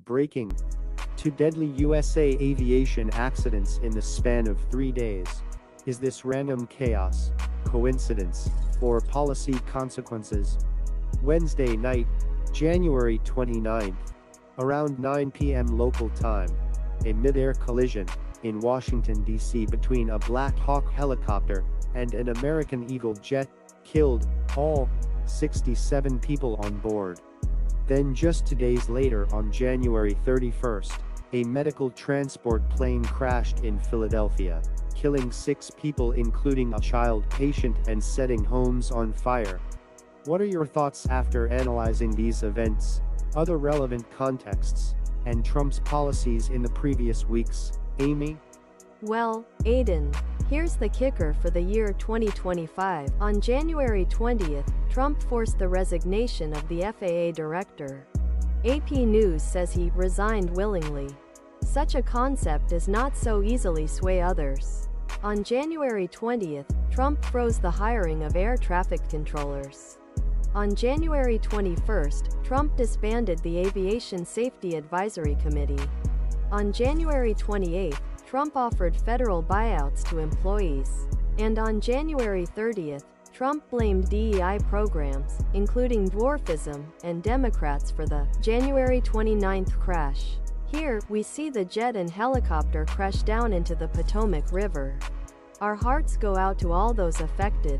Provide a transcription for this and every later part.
Breaking. 2 deadly USA aviation accidents in the span of 3 days. Is this random chaos, coincidence, or policy consequences? Wednesday night, January 29th. Around 9 p.m. local time. A midair collision in Washington, D.C. between a Black Hawk helicopter and an American Eagle jet killed all 67 people on board. Then just 2 days later, on January 31st, a medical transport plane crashed in Philadelphia, killing 6 people including a child patient and setting homes on fire. What are your thoughts after analyzing these events, other relevant contexts, and Trump's policies in the previous weeks, Amy? Well, Aiden, here's the kicker for the year 2025. On January 20th, Trump forced the resignation of the FAA director. AP News says he resigned willingly. Such a concept does not so easily sway others. On January 20th, Trump froze the hiring of air traffic controllers. On January 21st, Trump disbanded the Aviation Safety Advisory Committee. On January 28th, Trump offered federal buyouts to employees. And on January 30th, Trump blamed DEI programs, including Dwarfism, and Democrats for the January 29th crash. Here, we see the jet and helicopter crash down into the Potomac River. Our hearts go out to all those affected.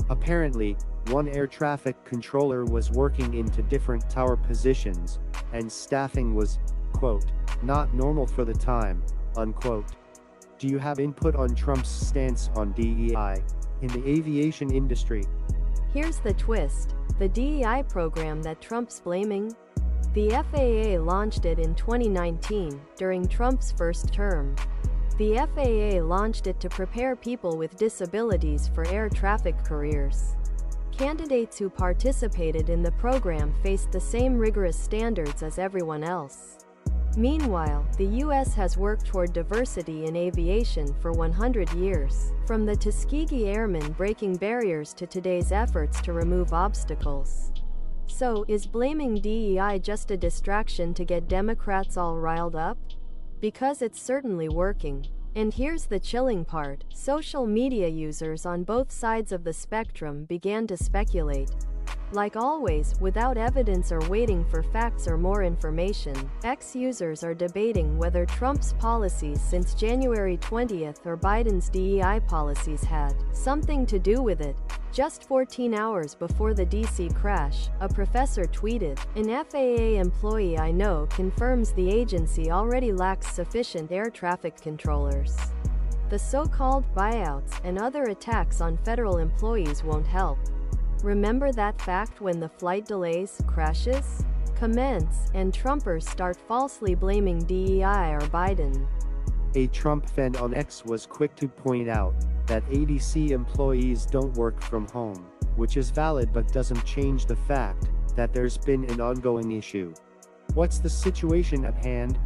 Apparently, one air traffic controller was working into different tower positions, and staffing was, quote, not normal for the time, unquote. Do you have input on Trump's stance on DEI in the aviation industry? Here's the twist. The DEI program that Trump's blaming? The FAA launched it in 2019, during Trump's first term. The FAA launched it to prepare people with disabilities for air traffic careers. Candidates who participated in the program faced the same rigorous standards as everyone else. Meanwhile, the U.S. has worked toward diversity in aviation for 100 years, from the Tuskegee Airmen breaking barriers to today's efforts to remove obstacles. So, is blaming DEI just a distraction to get Democrats all riled up? Because it's certainly working. And here's the chilling part: social media users on both sides of the spectrum began to speculate. Like always, without evidence or waiting for facts or more information, X users are debating whether Trump's policies since January 20th or Biden's DEI policies had something to do with it. Just 14 hours before the D.C. crash, a professor tweeted, "An FAA employee I know confirms the agency already lacks sufficient air traffic controllers. The so-called buyouts and other attacks on federal employees won't help." Remember that fact when the flight delays, crashes, commence, and Trumpers start falsely blaming DEI or Biden. A Trump fan on X was quick to point out that ADC employees don't work from home, which is valid but doesn't change the fact that there's been an ongoing issue. What's the situation at hand?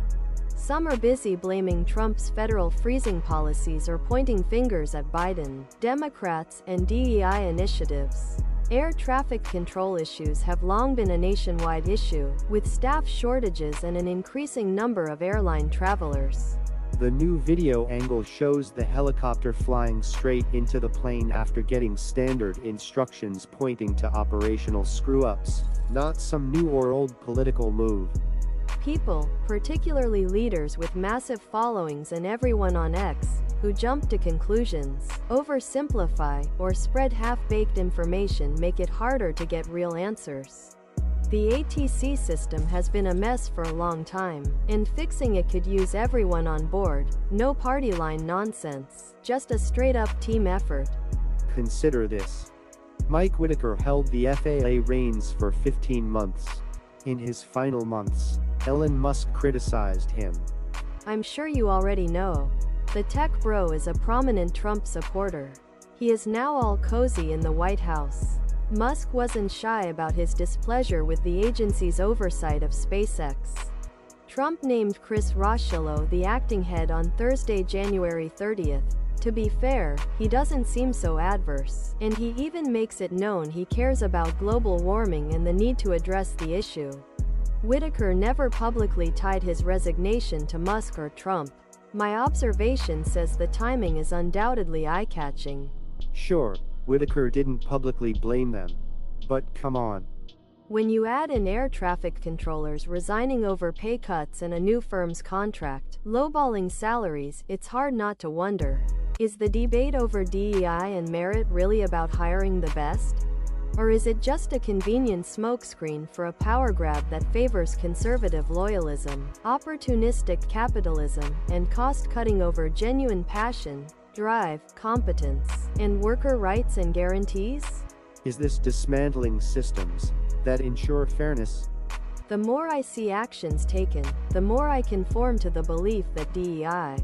Some are busy blaming Trump's federal freezing policies or pointing fingers at Biden, Democrats, and DEI initiatives. Air traffic control issues have long been a nationwide issue, with staff shortages and an increasing number of airline travelers. The new video angle shows the helicopter flying straight into the plane after getting standard instructions pointing to operational screw-ups, not some new or old political move. People, particularly leaders with massive followings and everyone on X, who jump to conclusions, oversimplify, or spread half-baked information make it harder to get real answers. The ATC system has been a mess for a long time, and fixing it could use everyone on board. No party line nonsense, just a straight-up team effort. Consider this. Mike Whitaker held the FAA reins for 15 months. In his final months, Elon Musk criticized him. I'm sure you already know. The tech bro is a prominent Trump supporter. He is now all cozy in the White House. Musk wasn't shy about his displeasure with the agency's oversight of SpaceX. Trump named Chris Rochillo the acting head on Thursday, January 30th. To be fair, he doesn't seem so adverse, and he even makes it known he cares about global warming and the need to address the issue. Whitaker never publicly tied his resignation to Musk or Trump. My observation says the timing is undoubtedly eye-catching. Sure, Whitaker didn't publicly blame them. But come on. When you add in air traffic controllers resigning over pay cuts and a new firm's contract, lowballing salaries, it's hard not to wonder. Is the debate over DEI and merit really about hiring the best? Or is it just a convenient smokescreen for a power grab that favors conservative loyalism, opportunistic capitalism, and cost-cutting over genuine passion, drive, competence, and worker rights and guarantees? Is this dismantling systems that ensure fairness? The more I see actions taken, the more I conform to the belief that DEI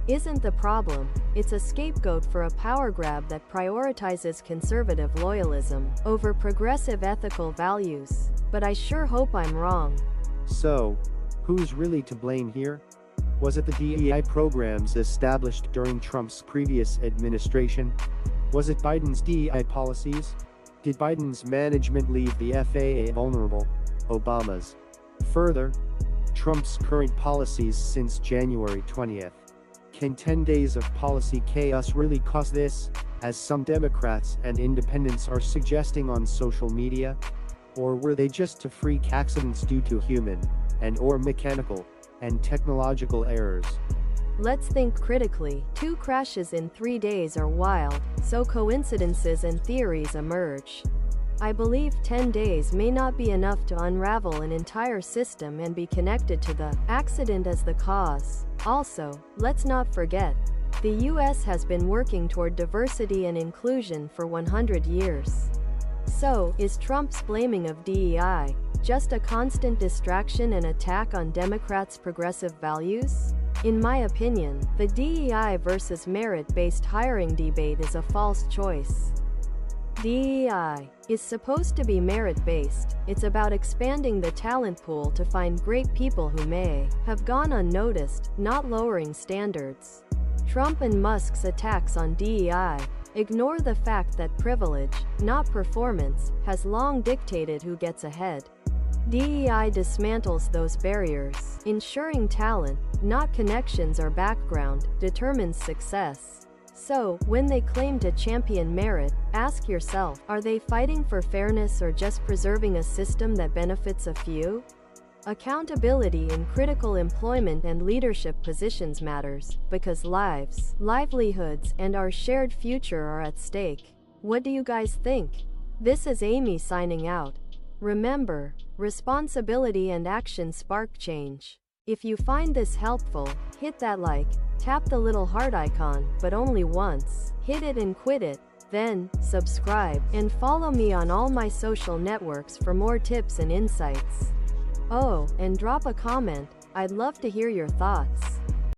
isn't the problem. It's a scapegoat for a power grab that prioritizes conservative loyalism over progressive ethical values. But I sure hope I'm wrong. So, who's really to blame here? Was it the DEI programs established during Trump's previous administration? Was it Biden's DEI policies? Did Biden's management leave the FAA vulnerable? Obama's. Further, Trump's current policies since January 20th. Can 10 days of policy chaos really cause this, as some Democrats and independents are suggesting on social media? Or were they just a freak accidents due to human, and/or mechanical, and technological errors? Let's think critically. 2 crashes in 3 days are wild, so coincidences and theories emerge. I believe 10 days may not be enough to unravel an entire system and be connected to the accident as the cause. Also, let's not forget, the US has been working toward diversity and inclusion for 100 years. So, is Trump's blaming of DEI just a constant distraction and attack on Democrats' progressive values? In my opinion, the DEI versus merit-based hiring debate is a false choice. DEI is supposed to be merit-based. It's about expanding the talent pool to find great people who may have gone unnoticed, not lowering standards. Trump and Musk's attacks on DEI ignore the fact that privilege, not performance, has long dictated who gets ahead. DEI dismantles those barriers, ensuring talent, not connections or background, determines success. So, when they claim to champion merit, ask yourself, are they fighting for fairness or just preserving a system that benefits a few? Accountability in critical employment and leadership positions matters, because lives, livelihoods, and our shared future are at stake. What do you guys think? This is Amy signing out. Remember, responsibility and action spark change. If you find this helpful, hit that like, tap the little heart icon, but only once. Hit it and quit it. Then, subscribe, and follow me on all my social networks for more tips and insights. Oh, and drop a comment. I'd love to hear your thoughts.